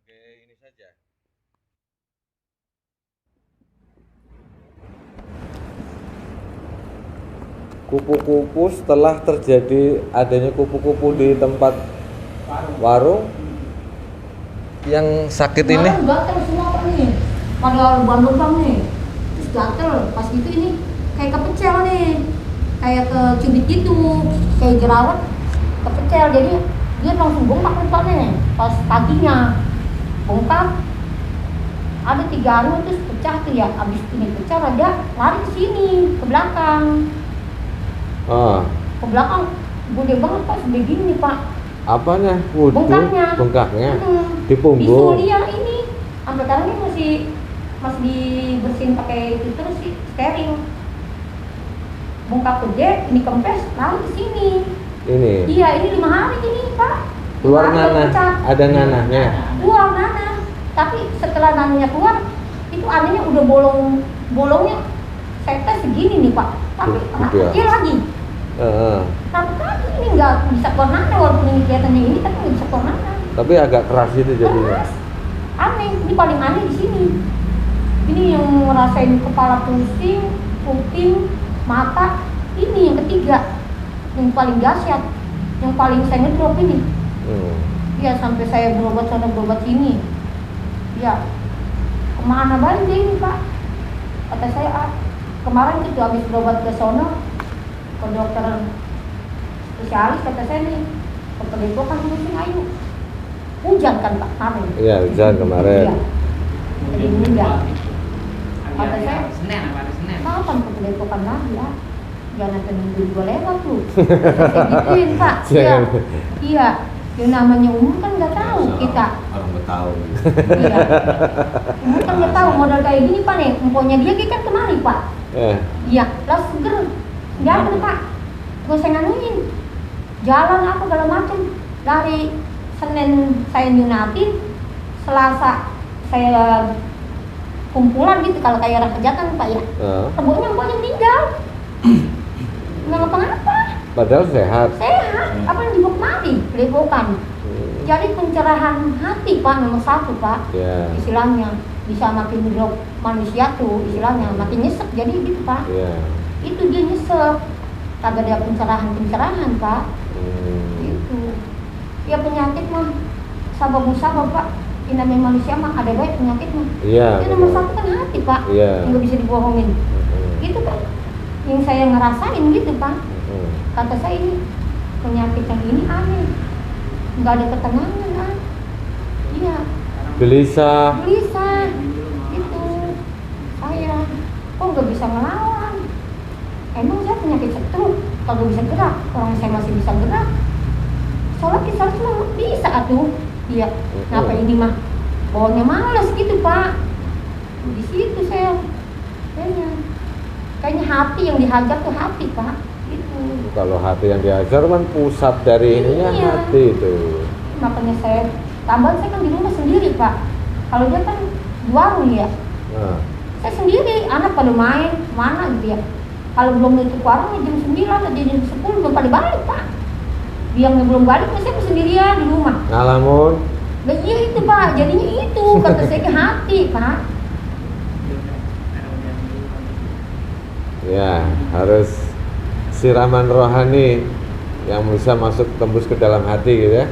sebagai ini saja. Kupu-kupu setelah terjadi adanya kupu-kupu di tempat warung yang sakit ini. Gatel semua Pak nih, pada lubang-lubang nih, terus gatel. Pas itu ini kayak kepecel nih, kayak kecubit gitu, kayak jerawat, kepecel. Jadi dia langsung bengkak lututnya. Pas paginya bengkak, ada 3 hari terus pecah tuh ya. Abis ini pecah ada lari ke sini, ke belakang. Ke belakang gede banget Pak, sebegini Pak. Apanya? Bengkaknya di punggung. Bisul dia ini. Sampai sekarang ini masih dibersihin pakai itu terus sih, steril. Bengkak gede, ini kempes, lari ke sini. Ini. Iya, ini 5 hari ini Pak. Keluar nanah, ada nanahnya. Keluar nanah. Tapi setelah nanahnya keluar, itu anehnya udah bolongnya saya tes segini nih Pak. Tapi kecil lagi. Tapi ini nggak bisa keluar nanah, walaupun ini kelihatannya ini, tapi nggak bisa keluar nanah. Tapi agak keras itu jadinya. Keras. Aneh, ini paling aneh di sini. Ini yang ngerasain kepala pusing, mata. Ini yang ketiga, yang paling dahsyat, yang paling saya ngedrop ini. Iya, sampai saya berobat sana berobat sini. Ya, kemana balik dia ini Pak? Kata saya, kemarin itu habis berobat ke sono, ke dokter spesialis, kata saya nih, ke Padepokan Gunung Ayu. Hujan kan Pak kemarin? Iya, hujan kemarin. Iya. Jadi hujan. Kata saya, Senin apa hari Senin? kapan ke Padepokan lagi ya? Jangan nanti nunggu gue lewat tuh. Saya gituin Pak. Iya. Iya. Yang namanya umur kan nggak tahu kita. Orang Betawi. Iya. Umur kan nggak tahu modal kayak gini Pak nih. Emponya dia kan kemari Pak. Iya. Lah seger. Jalan Pak. Gue saya nganuin. Jalan apa segala macem. Dari Senin saya nyunatin, Selasa saya kumpulan gitu kalau kayak orang kejahatan Pak ya. Rebonya meninggal. Nggak ngapa-ngapa. Padahal sehat. Sehat. Apa yang dibawa kemari? Padepokan. Jadi pencerahan hati Pak nomor 1 Pak. Yeah. Istilahnya bisa makin drop manusia tuh istilahnya makin nyesek jadi gitu Pak. Yeah. Itu dia nyesek. Kagak ada pencerahan Pak. Itu. Ya penyakit mah sabar musabah Pak. Ini namanya manusia mah ada baik penyakit mah. Iya. Itu nomor 1 kan hati Pak. Iya. Nggak bisa dibohongin. Itu kan yang saya ngerasain gitu Pak. Kata saya ini penyakit yang ini aneh, nggak ada ketenangan kan? Iya. Gelisah. Gitu. Saya kok nggak bisa ngelawan? Emang saya penyakit stroke, kalau bisa gerak, orang saya masih bisa gerak. Soalnya kita semua bisa atuh. Iya. Kenapa ini mah bawanya males gitu Pak? Di situ saya kayaknya hati yang dihajar tuh hati Pak. Itu. Kalau hati yang diajar kan pusat dari ininya hati itu. Makanya saya tambahan saya kan di rumah sendiri Pak. Kalau dia kan di warung ya. Saya sendiri, anak pada main mana gitu ya. Kalau belum nutup warung jam 9 atau jam 10 belum pada balik Pak. Dia belum balik saya sendirian di rumah. Ngalamun. Nah iya itu Pak, jadinya itu kata saya ke hati Pak. Ya, harus siraman rohani yang bisa masuk tembus ke dalam hati gitu ya.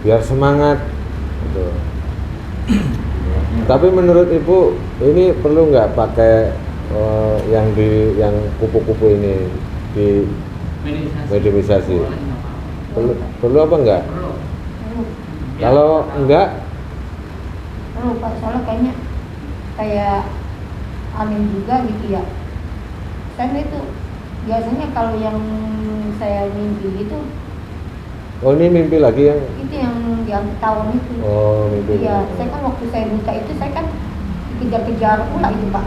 Biar semangat gitu. Tapi menurut Ibu ini perlu nggak pakai yang kupu-kupu ini di mediumisasi? Perlu apa enggak? Perlu. Kalau enggak? Perlu Pak, soalnya kayaknya kayak amin juga gitu ya. Saya itu biasanya kalau yang saya mimpi itu. Oh ini mimpi lagi yang? Itu yang di akhir tahun itu. Oh mimpi. Iya, saya kan waktu saya buta itu saya kan kejar-kejar ular itu Pak.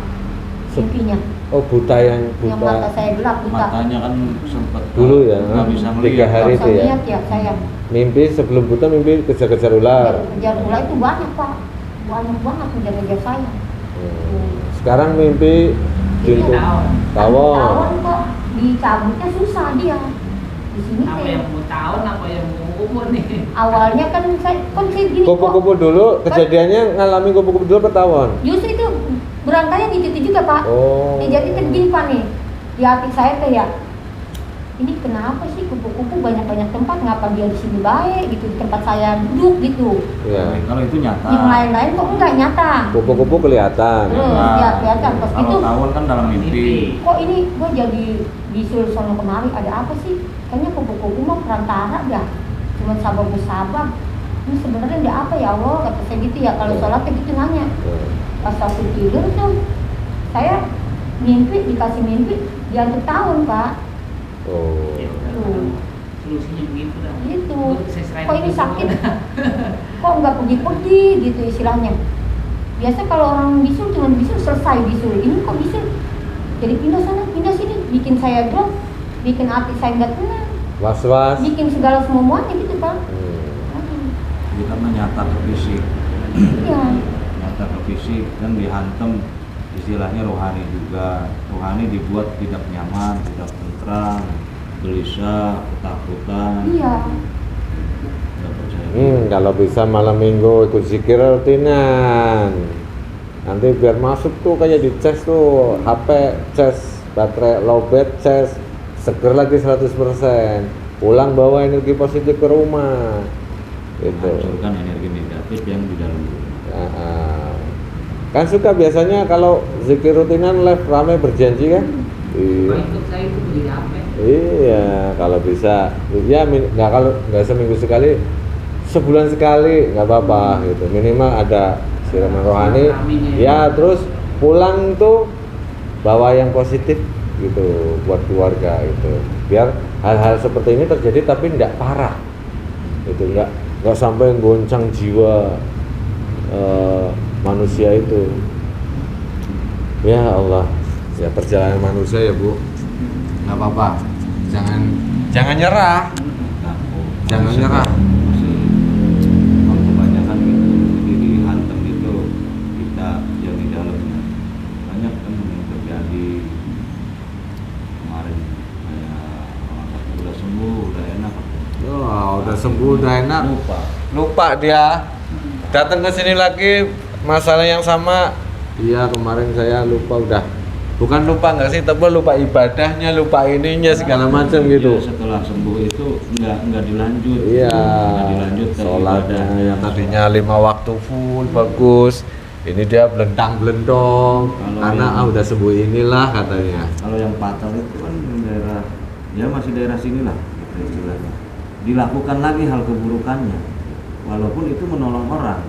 Mimpinya. Oh buta yang buta. Yang mata saya gelap buta. Matanya kan sempat Dulu ya, nggak bisa 3 hari itu ya. Lihat ya saya. Mimpi sebelum buta mimpi kejar-kejar ular. Kejar ular itu banyak Pak. Banyak banget kejar-kejar saya. Sekarang mimpi Iya. tawon. Tawon kok dicabutnya susah dia. di sini Apa teh. yang mau tahun, apa yang mau umur nih? Awalnya kan saya gini kok. Kupu-kupu dulu, kejadiannya ngalami kupu-kupu dulu per tahun. Justru itu berangkanya di situ juga Pak. Oh. Jadi kan gini Pak nih, di hati saya teh ya, ini kenapa sih kupu-kupu banyak-banyak tempat, ngapa dia di sini baik gitu, di tempat saya duduk gitu. Ya. Kalau itu nyata. Yang lain-lain kok enggak nyata. Kupu-kupu kelihatan. Terus ya kelihatan pas Kalau itu, tawon kan dalam mimpi. kok ini gue jadi bisul sono kemari, ada apa sih? Kayaknya kupu-kupu mah perantara dah, cuma sabab-sabab. Ini sebenarnya ada apa ya Allah, kata saya gitu ya, kalau sholat kayak gitu nanya. Pas aku tidur tuh, saya mimpi, dikasih mimpi, diantar tahun Pak. Oh. Ya udah, solusinya begitu dah. Gitu. Saya serahin Kok ini dulu. sakit? Kok nggak pergi-pergi gitu istilahnya. Biasa kalau orang bisul cuma bisul selesai bisul. Ini kok bisul? Jadi pindah sana, pindah sini, bikin saya drop, bikin hati saya nggak tenang, Was-was. bikin segala semuanya gitu Pak. Jadi karena nyata ke fisik. Iya. Nyata ke fisik dan dihantam, istilahnya rohani juga. Rohani dibuat tidak nyaman, tidak tentram, gelisah, ketakutan. Iya. Nggak percaya. Kalau bisa malam minggu ikut zikir rutinan. Nanti biar masuk tuh kayak di cas tuh, HP cas, baterai lowbat cas, seger lagi 100%. Pulang bawa energi positif ke rumah. Gitu. Menghancurkan energi negatif yang di dalam diri. Kan suka biasanya kalau zikir rutinan live ramai berjanji kan? Iya. Kalau ikut saya itu beli apa? Iya, kalau bisa, ya nggak kalau nggak seminggu sekali, sebulan sekali nggak apa-apa gitu. Minimal ada siraman rohani, ya terus pulang tuh bawa yang positif gitu buat keluarga gitu. Biar hal-hal seperti ini terjadi tapi nggak parah, gitu nggak sampai goncang jiwa manusia itu. Ya Allah, ya perjalanan manusia ya Bu, nggak apa-apa. Jangan nyerah. Jangan nyerah. Masih kebanyakan gitu, jadi dihantam gitu kita yang di dalamnya. Banyak kan yang terjadi kemarin kayak orang kata udah sembuh, udah enak. Oh, udah sembuh, udah enak. Lupa. Dia datang ke sini lagi masalah yang sama. Iya, kemarin saya lupa udah. Bukan lupa nggak sih, tapi lupa ibadahnya, lupa ininya segala macam gitu. Ya, setelah sembuh itu nggak dilanjut. Iya. Nggak dilanjut ke Sholatnya ibadahnya. yang tadinya 5 waktu full bagus. Ini dia belentang-belentong Kalau karena yang- udah sembuh inilah katanya. Kalau yang fatal itu kan di daerah, ya masih daerah sinilah gitu istilahnya. Dilakukan lagi hal keburukannya, walaupun itu menolong orang,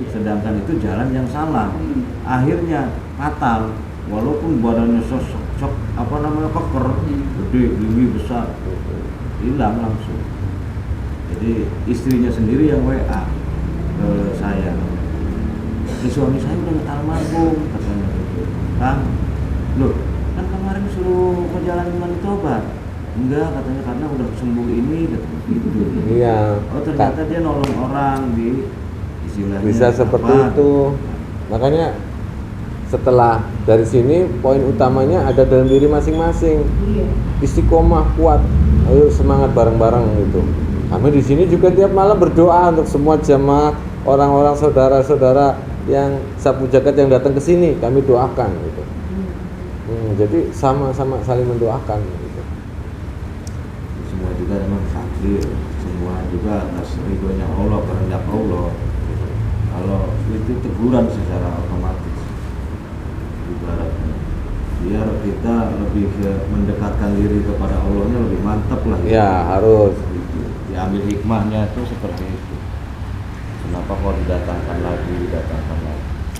sedangkan itu jalan yang salah. Akhirnya fatal, walaupun badannya sok apa namanya keker, gede, tinggi, besar, hilang langsung. Jadi istrinya sendiri yang WA ke saya. Suami saya udah almarhum katanya gitu. Kang, loh kan kemarin suruh ke jalan mandi tobat. Enggak katanya karena udah sembuh ini katanya gitu. Iya. Oh ternyata dia nolong orang di istilahnya Bisa seperti apa? itu. Makanya setelah dari sini poin utamanya ada dalam diri masing-masing. Iya. Istiqomah kuat. Ayo semangat bareng-bareng gitu. Kami di sini juga tiap malam berdoa untuk semua jamaah, orang-orang saudara-saudara yang sapu jagat yang datang ke sini, kami doakan gitu. Jadi sama-sama saling mendoakan gitu. Semua juga memang takdir, semua juga atas ridhonya Allah, kehendak Allah. Kalau itu teguran secara otomatis ibaratnya, biar kita lebih mendekatkan diri kepada Allahnya lebih mantap lah. Ya harus. Gitu. Diambil hikmahnya itu seperti itu. Kenapa kok didatangkan lagi?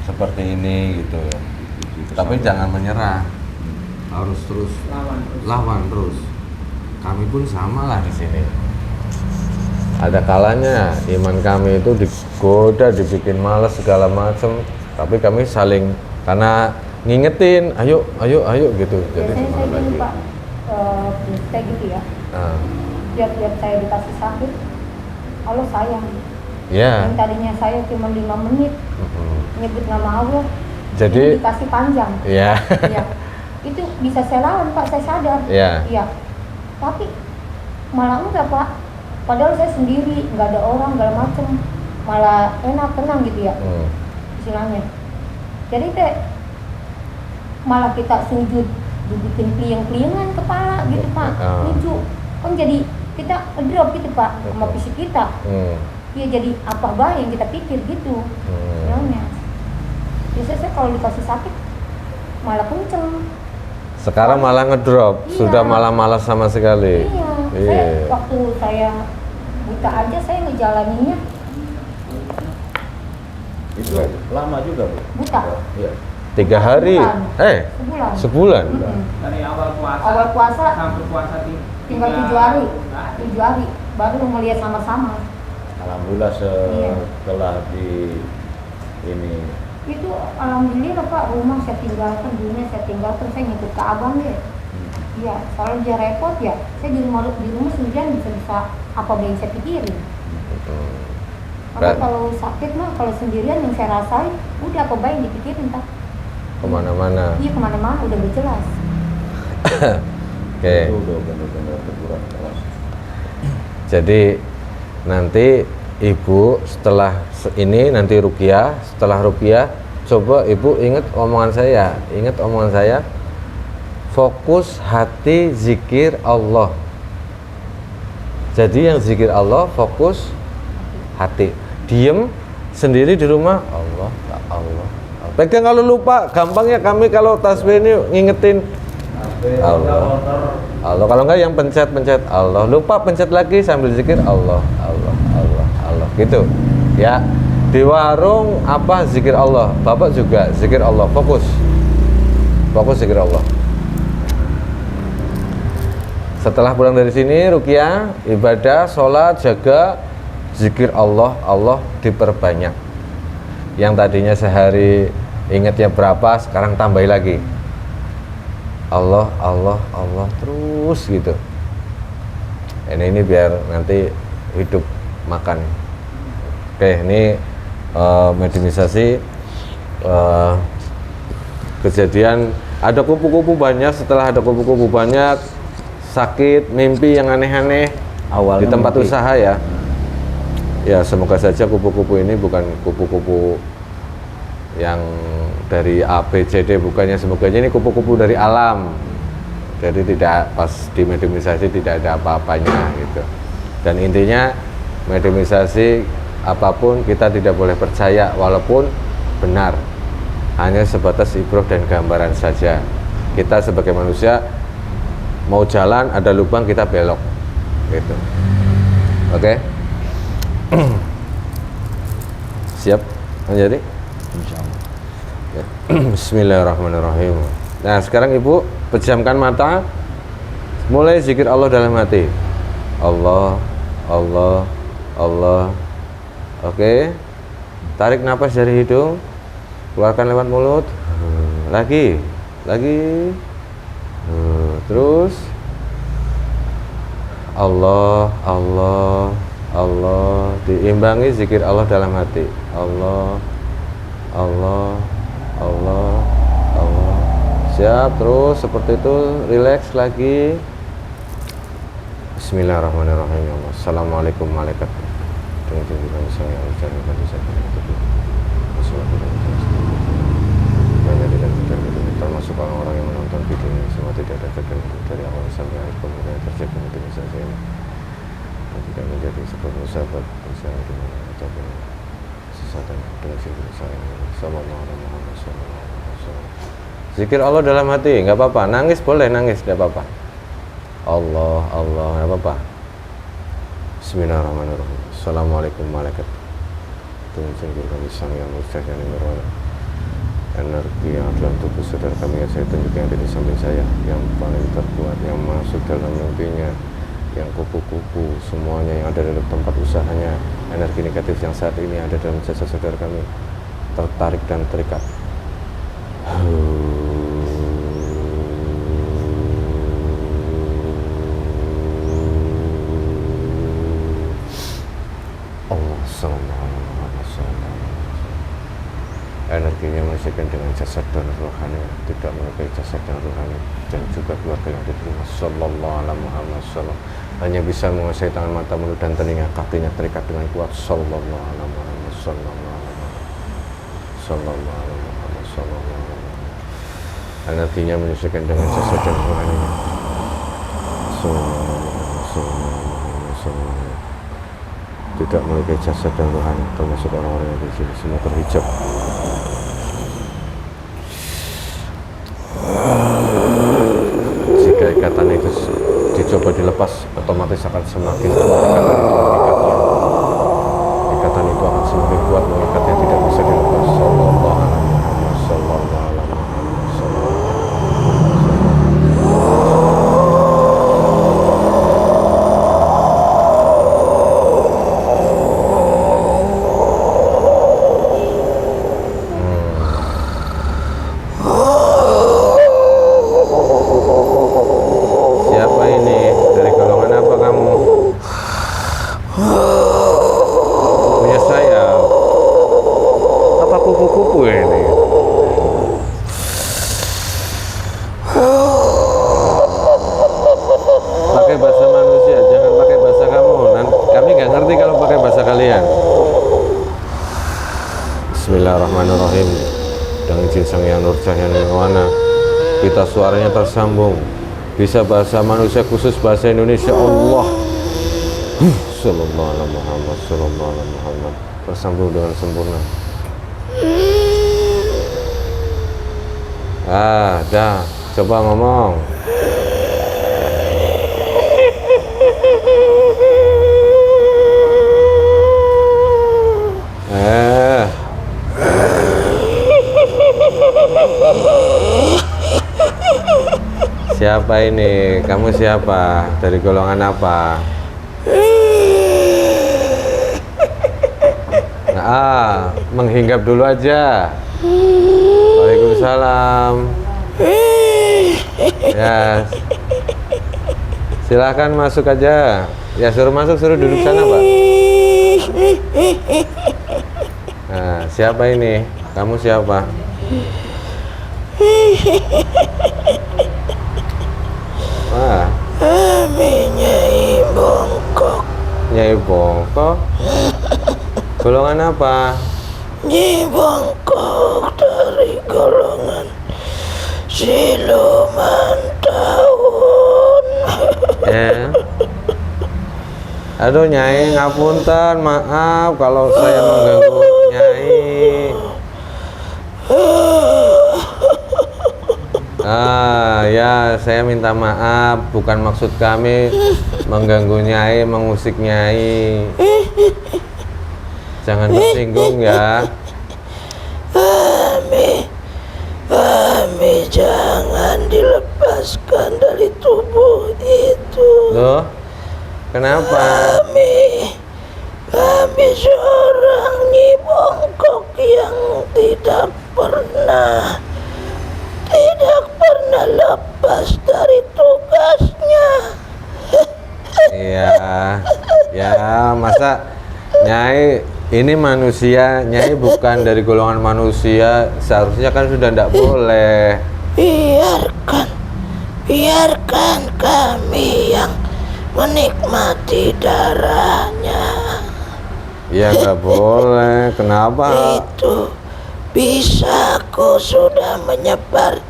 Seperti ini gitu. Gitu, Tapi sama. jangan menyerah. Harus terus lawan terus. Kami pun sama lah di sini. Ada kalanya iman kami itu digoda, dibikin malas segala macam. Tapi kami saling karena ngingetin, ayo gitu. Jadi Biasanya saya semangat gini lagi. Pak, saya gitu ya. Nah, Tiap-tiap saya dikasih sakit, Allah sayang. ya. Yang tadinya saya cuma 5 menit nyebut nama Allah, Jadi ini dikasih panjang. ya. Iya. Itu bisa saya lawan Pak, saya sadar. Ya. Iya. Tapi Malah enggak Pak, padahal saya sendiri, nggak ada orang, nggak macem, malah enak, tenang gitu ya istilahnya. Jadi teh malah kita sujud dibikin klieng-kliengan kepala gitu Pak, lucu kan, jadi kita drop gitu Pak sama fisik kita. Ya jadi apa baik yang kita pikir gitu istilahnya. Biasanya saya kalau dikasih sakit malah kenceng. Sekarang malah ngedrop, Iya. sudah malah malas sama sekali. Iya. Saya, waktu saya buta aja saya ngejalaninnya Itu lama juga, Bu. buta. Iya. 3 hari, Sebulan. sebulan. Dari awal puasa. Awal puasa sampai puasa tinggal 7 hari. 7 hari baru melihat sama-sama. Alhamdulillah Iya. setelah di ini Itu alhamdulillah Pak, rumah saya tinggalkan, dunia saya tinggalkan, saya ngikut ke abang deh. Iya, soalnya dia repot ya. Saya di rumah sendirian bisa apa yang saya pikirin. Karena kalau sakit mah, kalau sendirian yang saya rasain, udah apa baik yang dipikirin tak. Kemana-mana. Iya kemana-mana udah gak jelas. Oke. itu udah benar-benar berkurang kelas. Jadi nanti Ibu setelah ini nanti ruqyah, setelah ruqyah coba Ibu ingat omongan saya, fokus hati zikir Allah. Jadi yang zikir Allah fokus hati, diem sendiri di rumah Allah, Allah. Pegang kalau lupa, gampangnya kami kalau tasbih ini ngingetin Allah, Allah. Kalau enggak yang pencet Allah, lupa pencet lagi sambil zikir Allah, Allah, Allah, Allah, gitu. Ya, di warung apa zikir Allah, Bapak juga zikir Allah, fokus zikir Allah. Setelah pulang dari sini, ruqyah, ibadah, sholat, jaga, zikir Allah, Allah diperbanyak. Yang tadinya sehari ingatnya berapa, sekarang tambahin lagi. Allah, Allah, Allah terus gitu. Ini biar nanti hidup makan. Oke, ini medimisasi kejadian ada kupu-kupu banyak. Setelah ada kupu-kupu banyak, sakit, mimpi yang aneh-aneh Awalnya di tempat mimpi. usaha ya. Ya semoga saja kupu-kupu ini bukan kupu-kupu yang dari A, B, C, D, bukannya, semoga ini kupu-kupu dari alam. Jadi tidak, pas di mediumisasi tidak ada apa-apanya gitu. Dan intinya mediumisasi apapun kita tidak boleh percaya walaupun benar, hanya sebatas ibroh dan gambaran saja. Kita sebagai manusia mau jalan ada lubang kita belok gitu. Oke. Siap menjadi? Insyaallah. Ya. Bismillahirrahmanirrahim. Nah sekarang Ibu pejamkan mata, mulai zikir Allah dalam hati. Allah, Allah, Allah. Oke. Tarik nafas dari hidung, keluarkan lewat mulut. Lagi. Terus Allah, Allah, Allah. Diimbangi zikir Allah dalam hati. Allah, Allah, Allah, Allah. Siap, terus seperti itu, rileks lagi. Bismillahirrahmanirrahim. Assalamualaikum malaikat. Dengan tunjukkan saya yang mencari bantu saya termasuk orang-orang yang menonton video ini semua tidak ada terganggu dari awal sampai akhir kemudian terjadi mediumisasi ini dan tidak menjadi sebab musabat usaha dengan ataupun sesatan dengan zikir saya sallallahu alaihi wasallam. Zikir Allah dalam hati, nggak apa-apa, nangis boleh, nangis nggak apa-apa. Allah, Allah, nggak apa-apa. Bismillahirrahmanirrahim. Assalamualaikum malaikat. Tunjukkan kami sang yang mustahil yang berwarna energi yang dalam tubuh saudara kami yang saya tunjukkan yang ada di samping saya, yang paling terkuat, yang masuk dalam mimpinya, yang kupu-kupu, semuanya yang ada dalam tempat usahanya, energi negatif yang saat ini ada dalam jasa saudara kami tertarik dan terikat. Allah sallallahu alaihi wasallam. energinya menyesuaikan dengan jasad dan rohani, tidak melukai jasad dan rohani, dan juga keluarga yang diterima. Sallallahu alaihi Muhammad sallallahu, hanya bisa menguasai tangan, mata, mulut, dan telinga, kakinya terikat dengan kuat. Sallallahu alaihi Muhammad sallallahu, sallallahu alaihi Muhammad sallallahu. Energinya menyesuaikan dengan jasad dan rohaninya. Sallallahu, tidak melukai jasad dan rohani, termasuk orang-orang yang di sini semua terhijab. Jika ikatan itu dicoba dilepas, otomatis akan semakin kuat ikatan itu akan semakin kuat, mengikatnya tidak bisa dilepas. Sallallahu alaihi Muhammad sallallahu alaihi Muhammad sallallahu. Siapa ini? Dari golongan apa kamu? Punya sayap. Apa kupu-kupu ini? Pakai bahasa manusia, jangan pakai bahasa kamu. Kami nggak ngerti kalau pakai bahasa kalian. Bismillahirrahmanirrahim. Dengan izin Sang Hyang Nurjah yang Nirwana, kita suaranya tersambung. Bisa bahasa manusia, khusus bahasa Indonesia. Allah sallallahu alaihi Muhammad sallallahu alaihi Muhammad, tersambung dengan sempurna. Dah, coba ngomong. Siapa ini? Kamu siapa? Dari golongan apa? Menghinggap dulu aja. Waalaikumsalam. Ya, silahkan masuk aja. Ya, suruh masuk, suruh duduk sana, Pak. Nah, siapa ini? Kamu siapa? Nyai Bongkok. Nyai Bongkok? Golongan apa? Nyai Bongkok dari golongan siluman tahun. Aduh Nyai, ngapunten, maaf kalau saya mengganggu Nyai. Ya, saya minta maaf, bukan maksud kami mengganggu Nyai, mengusik Nyai. Jangan tersinggung ya. Kami jangan dilepaskan dari tubuh itu. Loh, kenapa? Kami seorang Nyi Bongkok yang tidak pernah lepas dari tugasnya. Iya, ya masa Nyai ini manusia, Nyai bukan dari golongan manusia, seharusnya kan sudah tidak boleh. Biarkan kami yang menikmati darahnya. Ya nggak boleh, kenapa? Itu bisa aku sudah menyebar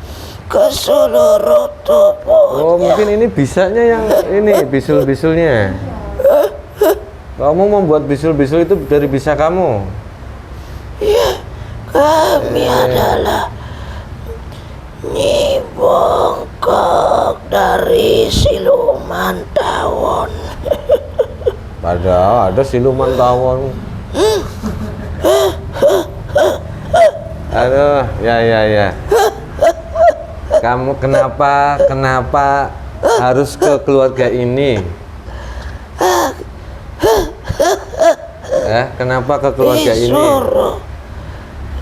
ke seluruh tubuhnya. Oh, mungkin ini bisanya yang ini, bisul-bisulnya. Kamu membuat bisul-bisul itu dari bisa kamu? Ya, kami adalah Nyi Bongkok dari siluman tawon. Padahal ada siluman tawon. Aduh, ya. Kamu kenapa harus ke keluarga ini? Kenapa ke keluarga ini?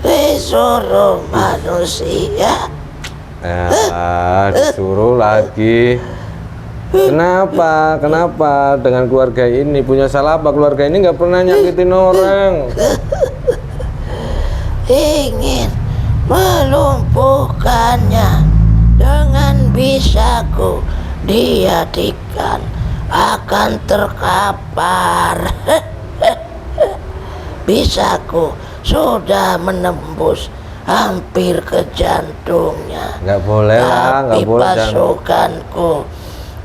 Disuruh manusia. Disuruh lagi. Kenapa dengan keluarga ini? Punya salah apa? Keluarga ini nggak pernah nyakitin orang. Ingin melumpuhkannya dengan bisaku. Dia dikan akan terkapar. Bisaku sudah menembus hampir ke jantungnya. Nggak boleh lah, nggak Tapi boleh. Jangan. pasukanku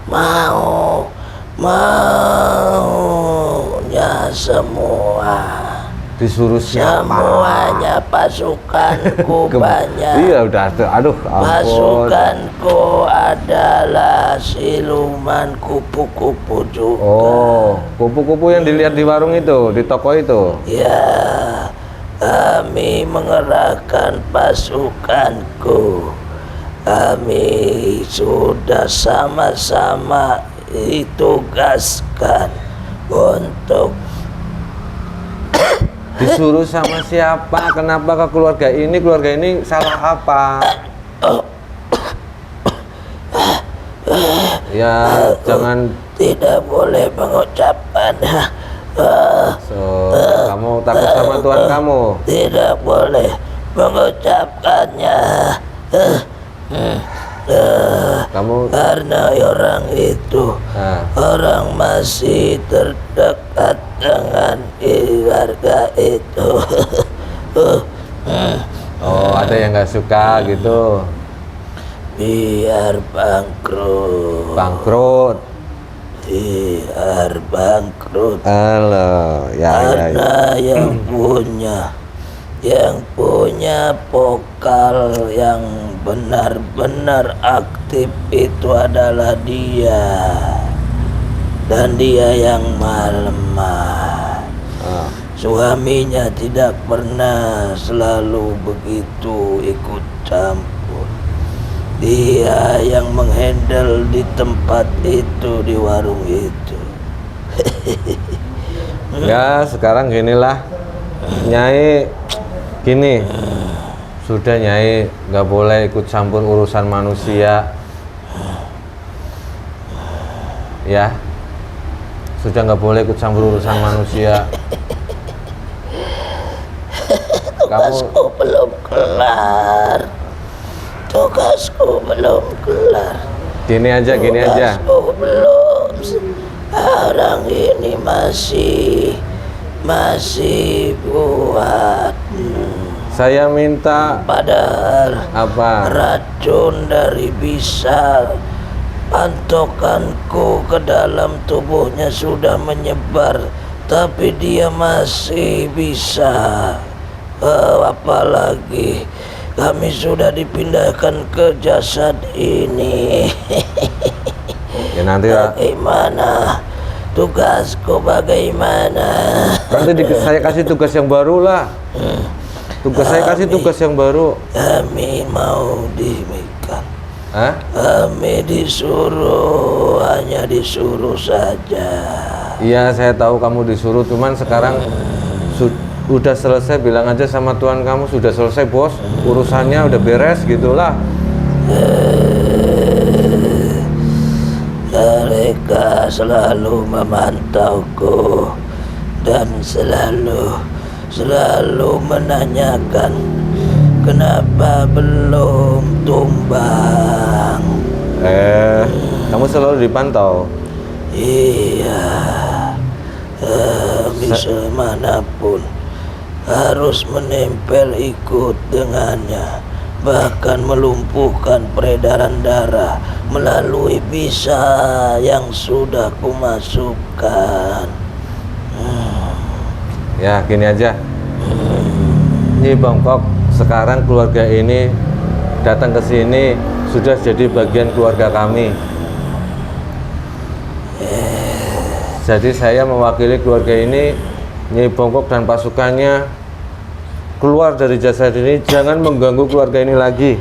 maunya semua. Disuruh siapa? Semuanya pasukanku banyak. Iya udah, aduh ampun. Pasukanku adalah siluman kupu-kupu juga. Oh, kupu-kupu yang dilihat di warung itu, di toko itu. Ya, kami mengerahkan pasukanku. Kami sudah sama-sama ditugaskan untuk Disuruh sama siapa? Kenapa ke keluarga ini? Keluarga ini salah apa? Ya jangan. tidak boleh mengucapkan. So, kamu takut sama Tuhan kamu? Tidak boleh mengucapkannya. Kamu Karena orang itu nah, orang masih terdekat dengan keluarga itu. oh ada yang nggak suka gitu. Biar bangkrut. Bangkrut. Biar bangkrut. Halo, ya. Karena yang punya vokal yang benar-benar aktif itu adalah dia, dan dia yang lemah. Ah. Suaminya tidak pernah selalu begitu ikut campur. Dia yang menghandle di tempat itu, di warung itu. Ya sekarang ginilah, Nyai, gini, sudah Nyai nggak boleh ikut campur urusan manusia, ya, sudah nggak boleh ikut campur urusan manusia. Tugasku belum kelar. Tugasku belum kelar. Gini aja. Tugasku belum. Orang ini masih buat. Saya minta Padahal apa? racun dari bisa pantokanku ke dalam tubuhnya sudah menyebar, tapi dia masih bisa. Apalagi kami sudah dipindahkan ke jasad ini. Ya nanti Bagaimana tugasku, bagaimana? nanti saya kasih tugas yang baru lah. Saya kasih tugas yang baru. Kami mau demikian. Hah? Kami disuruh, hanya disuruh saja. Iya saya tahu kamu disuruh, cuman sekarang udah selesai, bilang aja sama Tuhan kamu sudah selesai bos, urusannya udah beres gitulah. Mereka selalu memantauku dan selalu menanyakan kenapa belum tumbang. Kamu selalu dipantau. Iya, bisa manapun harus menempel ikut dengannya, bahkan melumpuhkan peredaran darah melalui bisa yang sudah kumasukkan. Ya gini aja, Nyi Bongkok sekarang keluarga ini datang ke sini sudah jadi bagian keluarga kami. Jadi saya mewakili keluarga ini, Nyi Bongkok dan pasukannya keluar dari jasad ini, jangan mengganggu keluarga ini lagi.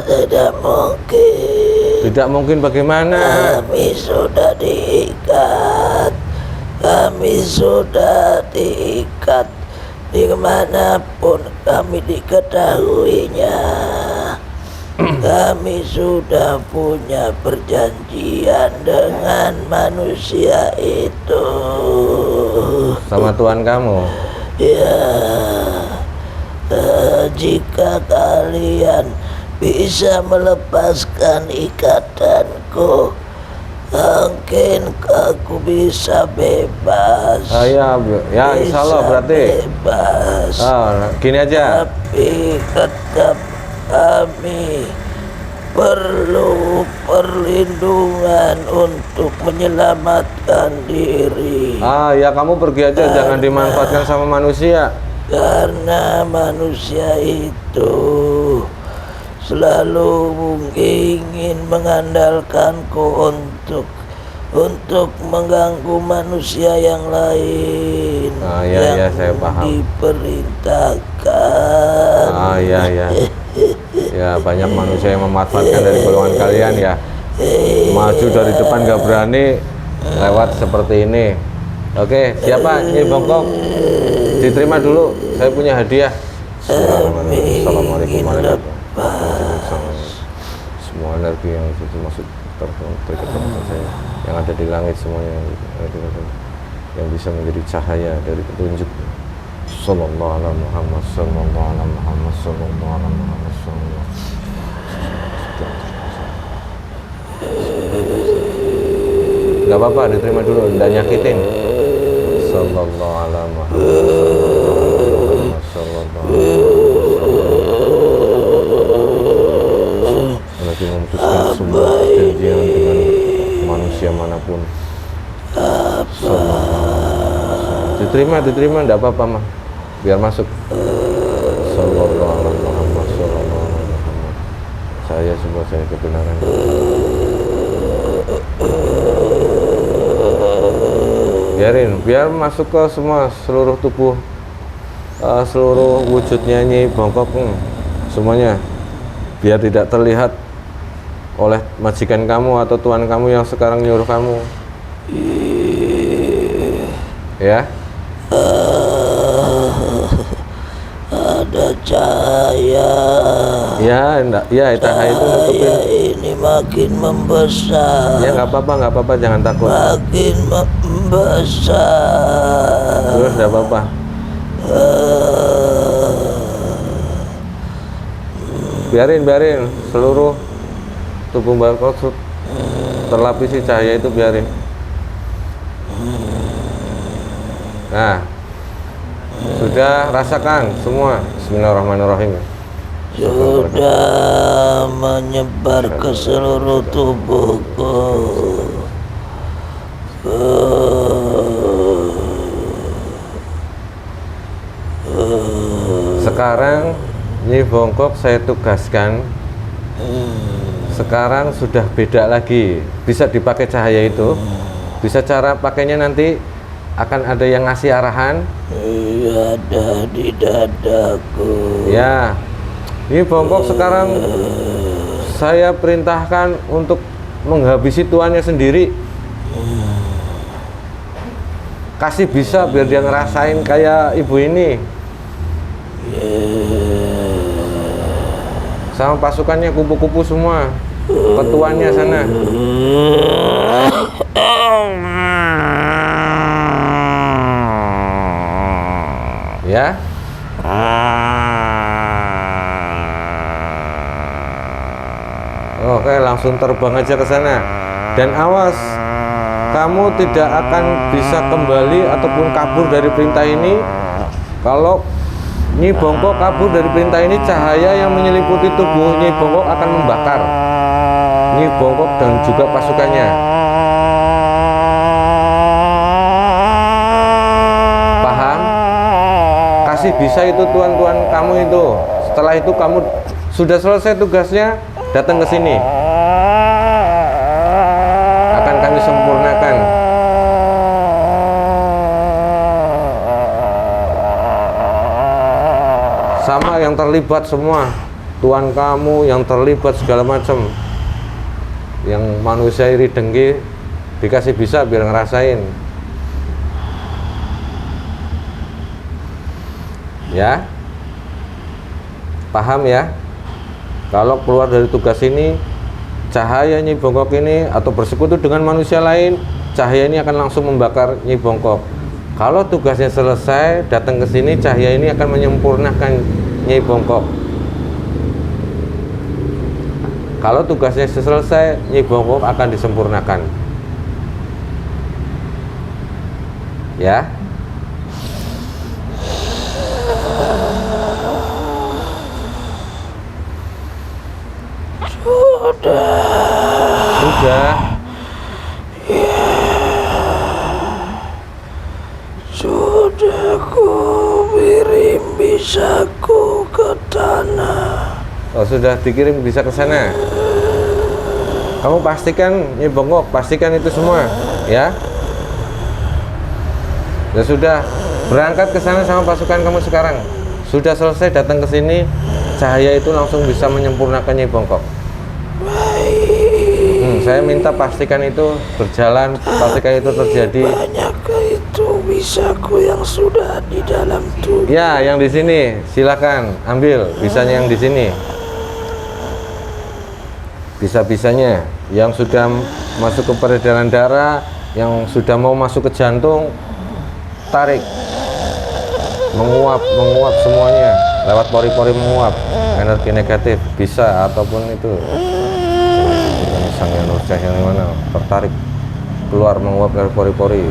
Tidak mungkin. Tidak mungkin bagaimana? Kami sudah diikat. Kami sudah diikat dimanapun kami diketahuinya. Kami sudah punya perjanjian dengan manusia itu. Sama Tuhan kamu. Ya, Jika kalian bisa melepaskan ikatanku, mungkin aku bisa bebas. Ya insya Allah Bisa berarti. bebas. Gini aja. Tapi tetap kami perlu perlindungan untuk menyelamatkan diri. Ya kamu pergi aja, jangan dimanfaatkan sama manusia. Karena manusia itu selalu ingin mengandalkanku untuk mengganggu manusia yang lain. Iya, saya paham. Diperintahkan. Iya. Ya banyak manusia yang memanfaatkan dari golongan kalian ya. Maju dari depan gak berani, lewat seperti ini. Oke, siapa? Nyi Bongkok. Diterima dulu, saya punya hadiah. Assalamualaikum warahmatullahi wabarakatuh. Semua energi yang itu masuk terikat sama saya, yang ada di langit semuanya yang bisa menjadi cahaya dari petunjuk. Sallallahu alaihi Muhammad, sallallahu alaihi Muhammad, sallallahu alaihi Muhammad, sallallahu. Gak apa-apa, diterima dulu, nggak nyakitin. Sallallahu alaihi Muhammad, sallallahu lagi memutuskan semua perjanjian dengan manusia manapun. Diterima, nggak apa-apa mah, biar masuk. Sallallahu alaihi Muhammad, sallallahu alaihi Muhammad. Saya semua saya kebenaran. Biar masuk ke semua seluruh tubuh, seluruh wujudnya Nyi Bongkok, semuanya, biar tidak terlihat oleh majikan kamu atau tuan kamu yang sekarang nyuruh kamu. Ya. Ada cahaya. Ya, enggak. Ya, cahaya itu nutupin. Ini makin membesar. Ya, nggak apa-apa, jangan takut. Makin membesar. Terus nggak apa-apa. Biarin seluruh tubuh Bongkok terlapisi cahaya itu, biarin. Nah, sudah rasakan semua. Bismillahirrahmanirrahim. Sudah menyebar ke seluruh tubuhku. Sekarang Nyi Bongkok saya tugaskan. Sekarang sudah beda lagi, bisa dipakai cahaya itu. Bisa cara pakainya nanti akan ada yang ngasih arahan. Ada di dadaku. Ya, Nyi Bongkok sekarang saya perintahkan untuk menghabisi tuannya sendiri. Kasih bisa biar dia ngerasain kayak ibu ini. Sama pasukannya kupu-kupu semua. Ketuanya sana. Ya. Oke, langsung terbang aja ke sana. Dan awas, kamu tidak akan bisa kembali ataupun kabur dari perintah ini. Kalau Nyi Bongkok kabur dari perintah ini, cahaya yang menyelimuti tubuh Nyi Bongkok akan membakar Nyi Bongkok dan juga pasukannya. Paham? Kasih bisa itu tuan-tuan kamu itu. Setelah itu kamu sudah selesai tugasnya, datang ke sini. Akan kami sempurnakan. Sama yang terlibat semua, tuan kamu yang terlibat segala macam, yang manusia iri dengki, dikasih bisa biar ngerasain. Ya, paham ya? Kalau keluar dari tugas ini, cahaya Nyi Bongkok ini atau bersekutu dengan manusia lain, cahaya ini akan langsung membakar Nyi Bongkok. Kalau tugasnya selesai, datang ke sini, cahaya ini akan menyempurnakan Nyai Bongkok. Kalau tugasnya selesai, Nyai Bongkok akan disempurnakan. Ya. Sudah. Sudah ku kirim bisaku ke tanah. Oh, sudah dikirim bisa ke sana. Kamu pastikan, Nyai Bongkok, pastikan itu semua, ya. Ya sudah, berangkat ke sana sama pasukan kamu sekarang. Sudah selesai datang ke sini, cahaya itu langsung bisa menyempurnakan Nyai Bongkok. Saya minta pastikan itu berjalan, pastikan itu terjadi. Banyakkah itu bisaku yang sudah di dalam tubuh? Ya, yang di sini, silakan ambil bisanya yang di sini. Bisa-bisanya yang sudah masuk ke peredaran darah, yang sudah mau masuk ke jantung, tarik, menguap semuanya lewat pori-pori, menguap energi negatif bisa, ataupun itu sang yang nurcah yang mana tertarik keluar, menguap dari pori-pori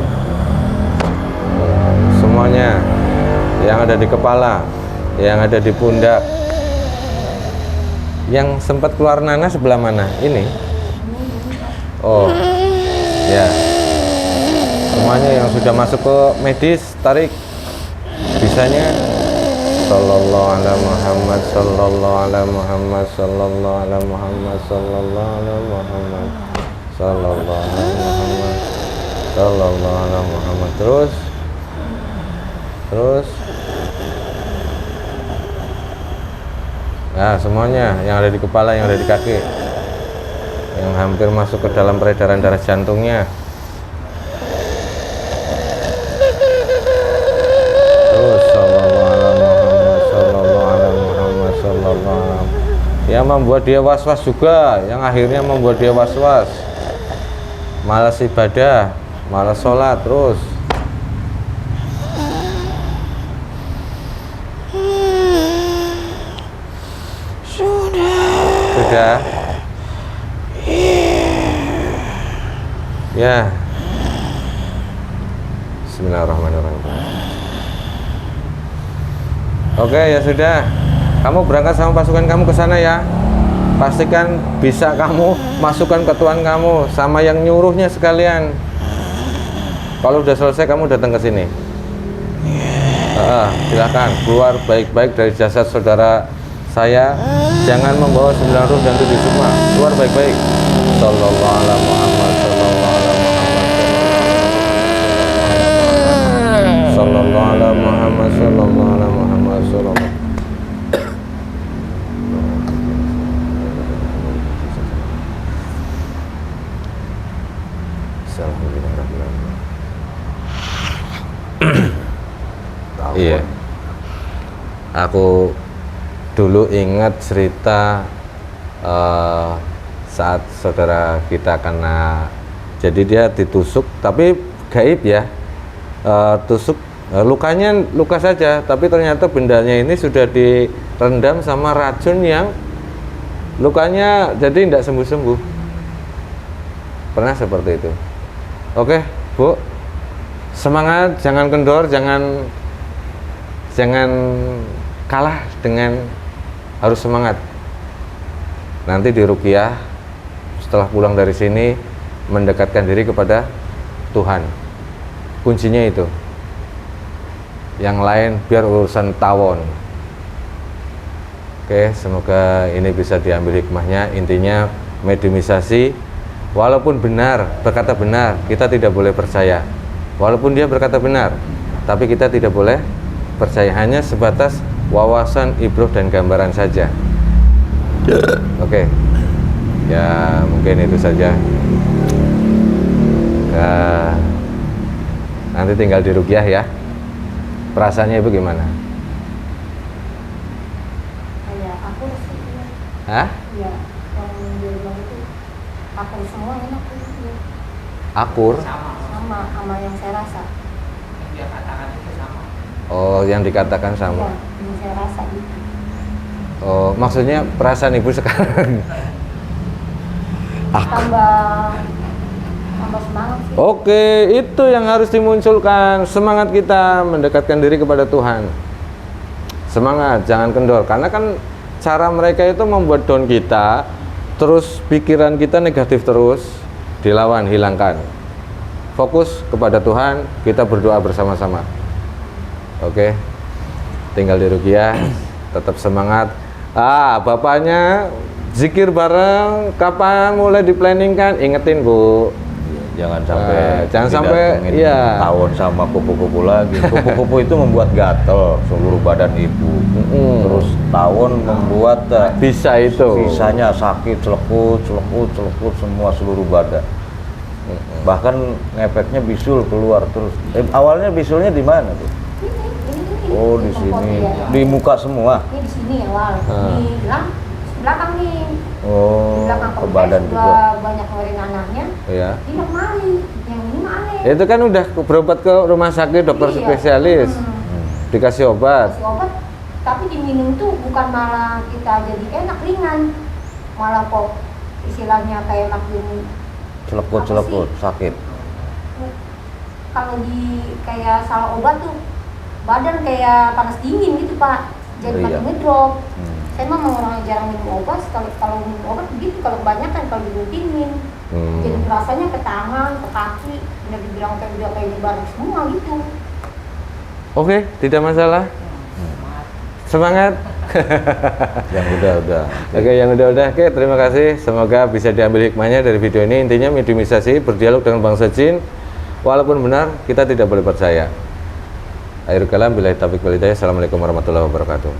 semuanya, yang ada di kepala, yang ada di pundak. Yang sempat keluar nanah sebelah mana? Ini. Oh, ya. Semuanya yang sudah masuk ke medis, tarik bisanya. Sallallahu ala Muhammad, sallallahu ala Muhammad, sallallahu ala Muhammad, sallallahu ala Muhammad, sallallahu ala Muhammad, sallallahu ala Muhammad. Terus. Nah, semuanya yang ada di kepala, yang ada di kaki, yang hampir masuk ke dalam peredaran darah jantungnya. Terus sallallahu ala Muhammad. Yang membuat dia was-was juga, yang akhirnya membuat dia was-was, malas ibadah, malas sholat. Terus sudah. Ya. Bismillahirrahmanirrahim. Oke, ya sudah. Kamu berangkat sama pasukan kamu ke sana ya. Pastikan bisa kamu masukkan ke tuan kamu sama yang nyuruhnya sekalian. Kalau udah selesai kamu datang ke sini. Silakan keluar baik-baik dari jasad saudara saya. Jangan membawa 9 ruh dan 7 sukma. Keluar baik-baik. Sallallahu ala Muhammad, sallallahu ala Muhammad, sallallahu ala Muhammad, sallallahu ala Muhammad, sallallahu. Iya. Aku dulu ingat cerita saat saudara kita kena, jadi dia ditusuk tapi gaib ya, tusuk, lukanya luka saja, tapi ternyata bendanya ini sudah direndam sama racun yang lukanya jadi tidak sembuh-sembuh. Pernah seperti itu. Oke, Bu, semangat, jangan kendor, jangan kalah dengan, harus semangat. Nanti di ruqyah setelah pulang dari sini mendekatkan diri kepada Tuhan. Kuncinya itu. Yang lain biar urusan tawon. Oke, semoga ini bisa diambil hikmahnya. Intinya mediumisasi, walaupun benar, berkata benar, kita tidak boleh percaya. Walaupun dia berkata benar, tapi kita tidak boleh percaya, hanya sebatas wawasan, ibroh, dan gambaran saja. Oke. Ya, mungkin itu saja. Nanti tinggal di ruqyah ya. Perasaannya Ibu gimana? Ya, aku sih. Hah? Ya, yang dia bilang itu akur semua enak itu. Akur? Sama yang saya rasa. Yang dia katakan itu sama. Oh, yang dikatakan sama. Ya, yang saya rasa gitu. Oh, maksudnya perasaan ibu sekarang. tambah semangat sih. Oke, itu yang harus dimunculkan. Semangat kita mendekatkan diri kepada Tuhan. Semangat, jangan kendor. Karena kan cara mereka itu membuat down kita, terus pikiran kita negatif terus, dilawan, hilangkan. Fokus kepada Tuhan, kita berdoa bersama-sama. Oke, tinggal di Ruqyah, tetap semangat. Bapaknya zikir bareng, kapan mulai diplanningkan? Ingetin Bu. Jangan sampai jangan sampai didatengin iya. tawon sama kupu-kupu lagi. Kupu-kupu itu membuat gatel seluruh badan ibu. Terus tawon membuat Bisa itu. sisanya sakit, celekut semua seluruh badan. Bahkan ngefeknya bisul keluar terus. Awalnya bisulnya di mana tuh? Ini, Oh, di sini. Di muka semua. Ini di sini awal. Di belakang nih. Oh, Di belakang ke kompleks badan juga juga. banyak ngeluarin anaknya. Iya. Ini kemari, yang ini aneh. Itu kan udah berobat ke rumah sakit dokter Iya. spesialis. Dikasih obat. Kasih obat, tapi diminum tuh bukan malah kita jadi enak ringan, malah kok istilahnya kayak makin Celekut sakit. kalau di kayak salah obat tuh badan kayak panas dingin gitu Pak, jadi Iya. makin ngedrop. Saya mah orang yang jarang minum obat, kalau minum obat begitu, kalau kebanyakan kalau dirutinin jadi rasanya ke tangan, ke kaki, udah dibilang kayak udah kayak nyebar semua gitu. Oke, tidak masalah. Semangat. Yang udah. Oke, yang udah. Oke, terima kasih. Semoga bisa diambil hikmahnya dari video ini. Intinya mediumisasi, berdialog dengan bangsa jin. Walaupun benar, kita tidak boleh percaya. Akhirul kalam, billahi taufiq wal hidayah. Assalamualaikum warahmatullahi wabarakatuh.